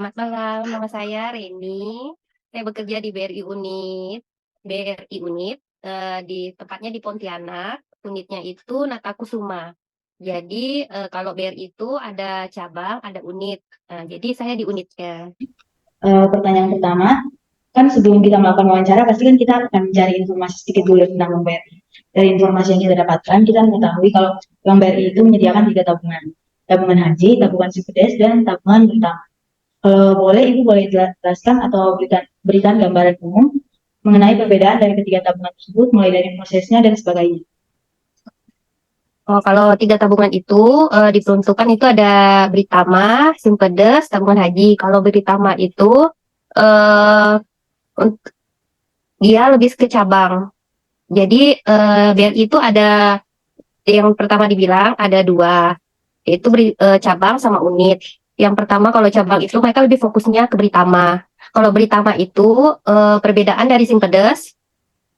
Selamat malam, nama saya Reni. Saya bekerja di BRI Unit, di tepatnya di Pontianak. Unitnya itu Natakusuma. Jadi kalau BRI itu ada cabang, ada unit. Jadi saya di unitnya. Pertanyaan pertama, kan sebelum kita melakukan wawancara, pasti kan kita akan mencari informasi sedikit dulu tentang Bank BRI. Dari informasi yang kita dapatkan, kita mengetahui kalau Bank BRI itu menyediakan tiga tabungan. Tabungan haji, tabungan Sifides, dan tabungan bersama. Kalau boleh, Ibu boleh jelaskan atau berikan gambaran umum mengenai perbedaan dari ketiga tabungan tersebut, mulai dari prosesnya dan sebagainya. Oh, kalau tiga tabungan itu diperuntukkan itu ada Britama, Simpedes, tabungan haji. Kalau Britama itu eh, dia lebih ke cabang. Jadi BRI itu ada yang pertama dibilang ada dua, yaitu cabang sama unit. Yang pertama kalau cabang itu mereka lebih fokusnya ke Britama. Kalau Britama itu perbedaan dari Simpedes,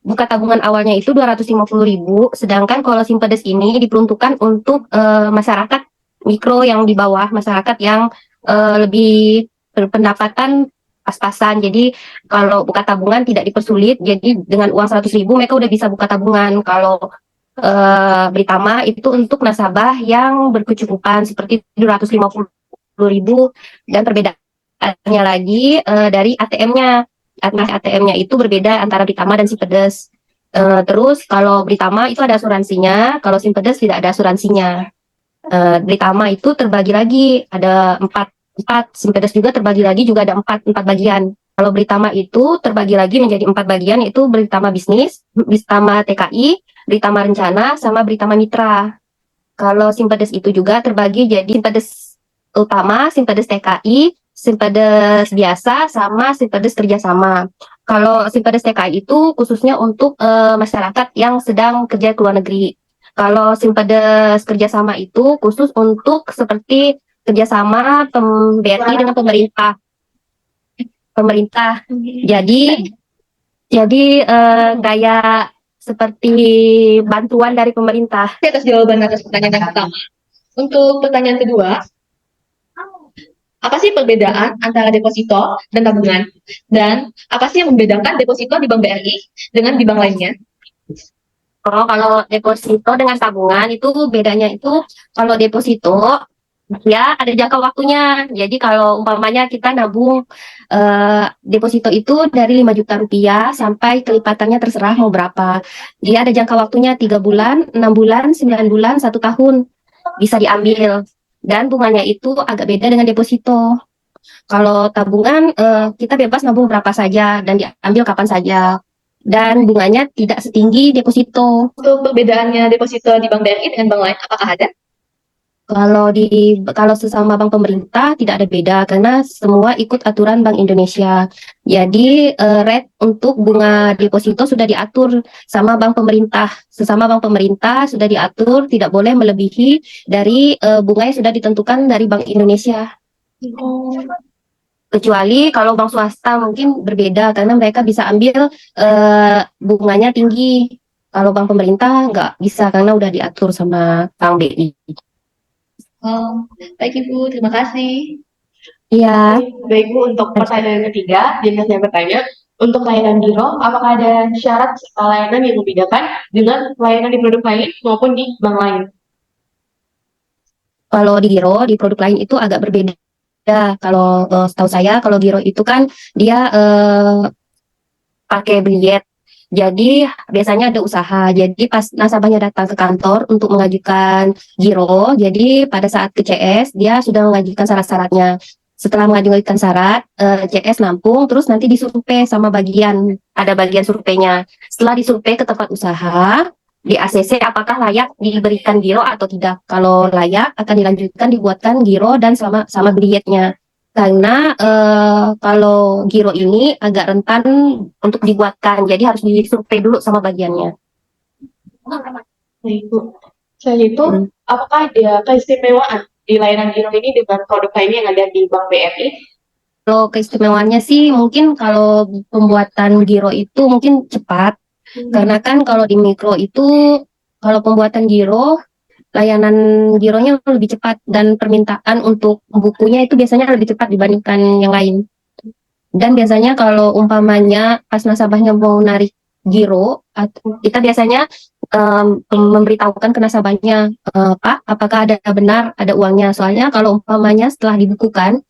buka tabungan awalnya itu 250.000, sedangkan kalau Simpedes ini diperuntukkan untuk masyarakat mikro yang di bawah, masyarakat yang lebih berpendapatan pas-pasan. Jadi kalau buka tabungan tidak dipersulit, jadi dengan uang 100.000 mereka udah bisa buka tabungan. Kalau Britama itu untuk nasabah yang berkecukupan seperti 250.000, dan perbedaannya lagi dari ATM-nya. ATM-nya itu berbeda antara Britama dan Simpedes. Terus kalau Britama itu ada asuransinya, kalau Simpedes tidak ada asuransinya. Britama itu terbagi lagi ada empat, Simpedes juga terbagi lagi juga ada empat bagian. Kalau Britama itu terbagi lagi menjadi empat bagian, yaitu Britama Bisnis, Britama TKI, Britama Rencana, sama Britama Mitra. Kalau Simpedes itu juga terbagi jadi Simpedes Utama, Simpedes TKI, Simpedes Biasa, sama Simpedes Kerjasama. Kalau Simpedes TKI itu khususnya untuk masyarakat yang sedang kerja ke luar negeri. Kalau Simpedes Kerjasama itu khusus untuk seperti kerjasama BRI dengan pemerintah. Pemerintah. Jadi kayak seperti bantuan dari pemerintah. Atas jawaban atas pertanyaan yang pertama. Untuk pertanyaan kedua, apa sih perbedaan antara deposito dan tabungan? Dan apa sih yang membedakan deposito di Bank BRI dengan di bank lainnya? Oh, kalau deposito dengan tabungan itu bedanya itu, kalau deposito ya ada jangka waktunya. Jadi kalau umpamanya kita nabung deposito itu dari 5 juta rupiah sampai kelipatannya terserah mau berapa. Dia ada jangka waktunya 3 bulan, 6 bulan, 9 bulan, 1 tahun bisa diambil. Dan bunganya itu agak beda dengan deposito. Kalau tabungan kita bebas nabung berapa saja dan diambil kapan saja. Dan bunganya tidak setinggi deposito. Untuk perbedaannya deposito di Bank BRI dengan bank lain, apakah ada? Kalau sesama bank pemerintah tidak ada beda karena semua ikut aturan Bank Indonesia. Jadi rate untuk bunga deposito sudah diatur sama bank pemerintah. Sesama bank pemerintah sudah diatur tidak boleh melebihi dari bunga yang sudah ditentukan dari Bank Indonesia. Kecuali kalau bank swasta mungkin berbeda karena mereka bisa ambil bunganya tinggi. Kalau bank pemerintah nggak bisa karena udah diatur sama Bank BI. Oh, baik Ibu, terima kasih. Iya. Baik Bu, untuk pertanyaan ketiga, jika saya bertanya, untuk layanan giro, apakah ada syarat serta layanan yang membedakan dengan layanan di produk lain maupun di bank lain? Kalau di Giro, di produk lain itu agak berbeda. Kalau setahu saya, kalau Giro itu kan dia pakai billet. Jadi biasanya ada usaha. Jadi pas nasabahnya datang ke kantor untuk mengajukan Giro, jadi pada saat ke CS dia sudah mengajukan syarat-syaratnya. Setelah mengajukan syarat, CS nampung, terus nanti disurvei sama ada bagian surveinya. Setelah disurvei ke tempat usaha, di ACC apakah layak diberikan giro atau tidak. Kalau layak akan dilanjutkan dibuatkan giro dan sama billetnya. Karena kalau giro ini agak rentan untuk dibuatkan, jadi harus disurvei dulu sama bagiannya. Baik Bu. Selain itu, Hmm. apakah ada keistimewaan di layanan giro ini dengan produk lainnya yang ada di Bank BRI? Kalau keistimewaannya sih mungkin kalau pembuatan giro itu mungkin cepat, karena kan kalau di mikro itu kalau pembuatan giro layanan gironya lebih cepat dan permintaan untuk bukunya itu biasanya lebih cepat dibandingkan yang lain. Dan biasanya kalau umpamanya pas nasabahnya mau narik giro, kita biasanya memberitahukan ke nasabahnya, Pak, apakah ada benar ada uangnya? Soalnya kalau umpamanya setelah dibukukan,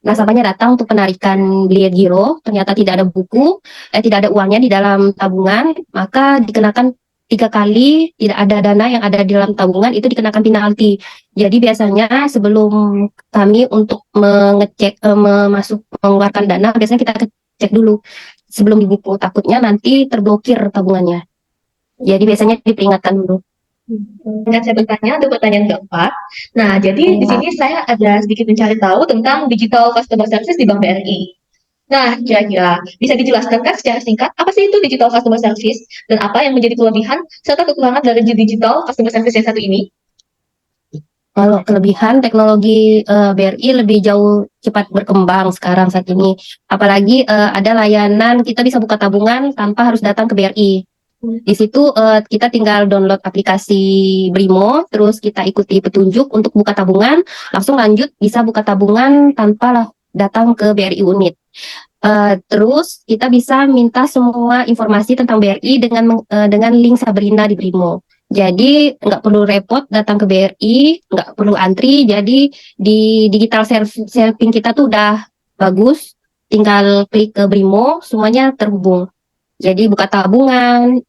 nasabahnya datang untuk penarikan biaya giro, ternyata tidak ada buku, tidak ada uangnya di dalam tabungan, maka dikenakan 3 kali tidak ada dana yang ada di dalam tabungan itu dikenakan penalti. Jadi biasanya sebelum kami untuk mengecek masuk mengeluarkan dana, biasanya kita cek dulu sebelum dibuku, takutnya nanti terblokir tabungannya. Jadi biasanya diperingatkan dulu. Dan saya bertanya untuk pertanyaan keempat. Nah, jadi di sini saya ada sedikit mencari tahu tentang digital customer service di Bank BRI. Nah, kira-kira bisa dijelaskan kan secara singkat apa sih itu digital customer service dan apa yang menjadi kelebihan serta kekurangan dari digital customer service yang satu ini? Kalau kelebihan teknologi BRI lebih jauh cepat berkembang sekarang saat ini. Apalagi ada layanan kita bisa buka tabungan tanpa harus datang ke BRI. Di situ kita tinggal download aplikasi Brimo, terus kita ikuti petunjuk untuk buka tabungan, langsung lanjut bisa buka tabungan tanpa lah datang ke BRI unit. Terus kita bisa minta semua informasi tentang BRI dengan link Sabrina di Brimo. Jadi nggak perlu repot datang ke BRI, nggak perlu antri. Jadi di digital serving kita tuh udah bagus. Tinggal klik ke Brimo, semuanya terhubung. Jadi buka tabungan,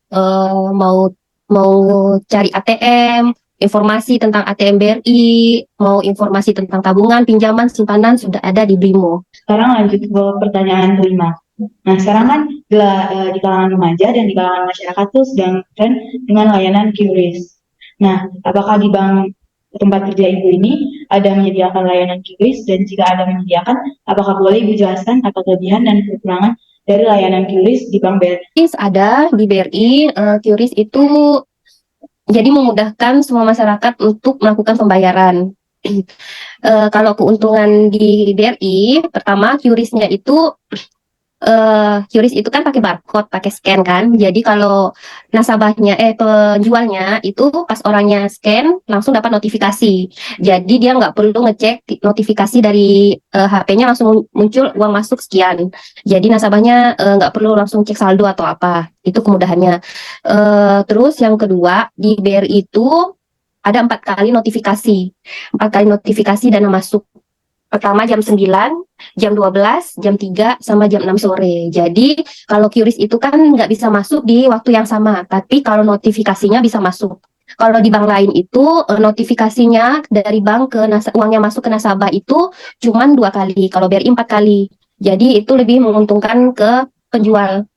mau mau cari ATM, informasi tentang ATM BRI, mau informasi tentang tabungan, pinjaman, simpanan sudah ada di Brimo. Sekarang lanjut ke pertanyaan kelima. Nah, sekarang kan di kalangan remaja dan di kalangan masyarakat tuh sedang tren dengan layanan QRIS. Nah, apakah di bank tempat kerja Ibu ini ada menyediakan layanan QRIS, dan jika ada menyediakan, apakah boleh Ibu jelaskan apa kelebihan dan kekurangan dari layanan QRIS di Bank BRI? QRIS ada di BRI, QRIS itu jadi memudahkan semua masyarakat untuk melakukan pembayaran. Kalau keuntungan di BRI, pertama QRIS-nya itu QRIS itu kan pakai barcode, pakai scan kan. Jadi kalau nasabahnya, penjualnya itu pas orangnya scan langsung dapat notifikasi. Jadi dia nggak perlu ngecek notifikasi dari HP-nya, langsung muncul uang masuk sekian. Jadi nasabahnya nggak perlu langsung cek saldo atau apa. Itu kemudahannya. Terus yang kedua di BRI itu ada 4 kali notifikasi, 4 kali notifikasi dana masuk. Pertama jam 9, jam 12, jam 3, sama jam 6 sore. Jadi kalau QRIS itu kan nggak bisa masuk di waktu yang sama, tapi kalau notifikasinya bisa masuk. Kalau di bank lain itu notifikasinya dari bank ke uangnya masuk ke nasabah itu cuma 2 kali, kalau BRI 4 kali. Jadi itu lebih menguntungkan ke penjual.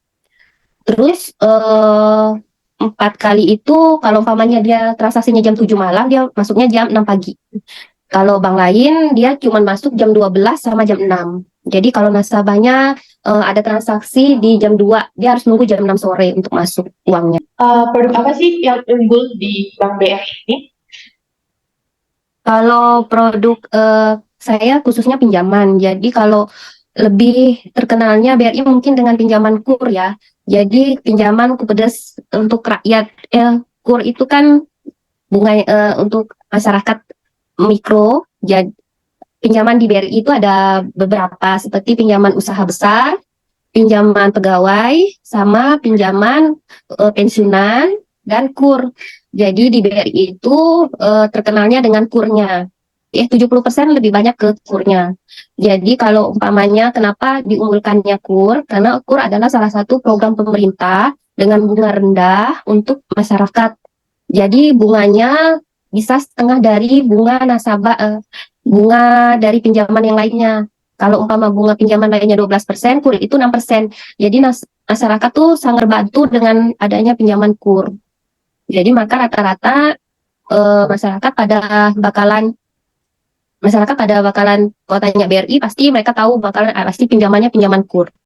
Terus 4 kali itu kalau umpamanya dia transaksinya jam 7 malam, dia masuknya jam 6 pagi. Kalau bank lain dia cuma masuk jam 12 sama jam 6. Jadi kalau nasabahnya ada transaksi di jam 2, dia harus nunggu jam 6 sore untuk masuk uangnya. Produk apa sih yang unggul di Bank BRI ini? Kalau produk saya khususnya pinjaman. Jadi kalau lebih terkenalnya BRI mungkin dengan pinjaman KUR ya. Jadi pinjaman Kupedes untuk rakyat. KUR itu kan bunga untuk masyarakat mikro. Jadi pinjaman di BRI itu ada beberapa, seperti pinjaman usaha besar, pinjaman pegawai, sama pinjaman pensiunan dan KUR. Jadi di BRI itu terkenalnya dengan KUR-nya. 70% lebih banyak ke KUR-nya. Jadi kalau umpamanya kenapa diunggulkannya KUR? Karena KUR adalah salah satu program pemerintah dengan bunga rendah untuk masyarakat. Jadi bunganya bisa setengah dari bunga bunga dari pinjaman yang lainnya. Kalau umpama bunga pinjaman lainnya 12%, KUR itu 6%. Jadi masyarakat tuh sangat bantu dengan adanya pinjaman KUR. Jadi maka rata-rata masyarakat pada bakalan kalau tanya BRI pasti mereka tahu bakalan pasti pinjamannya pinjaman KUR.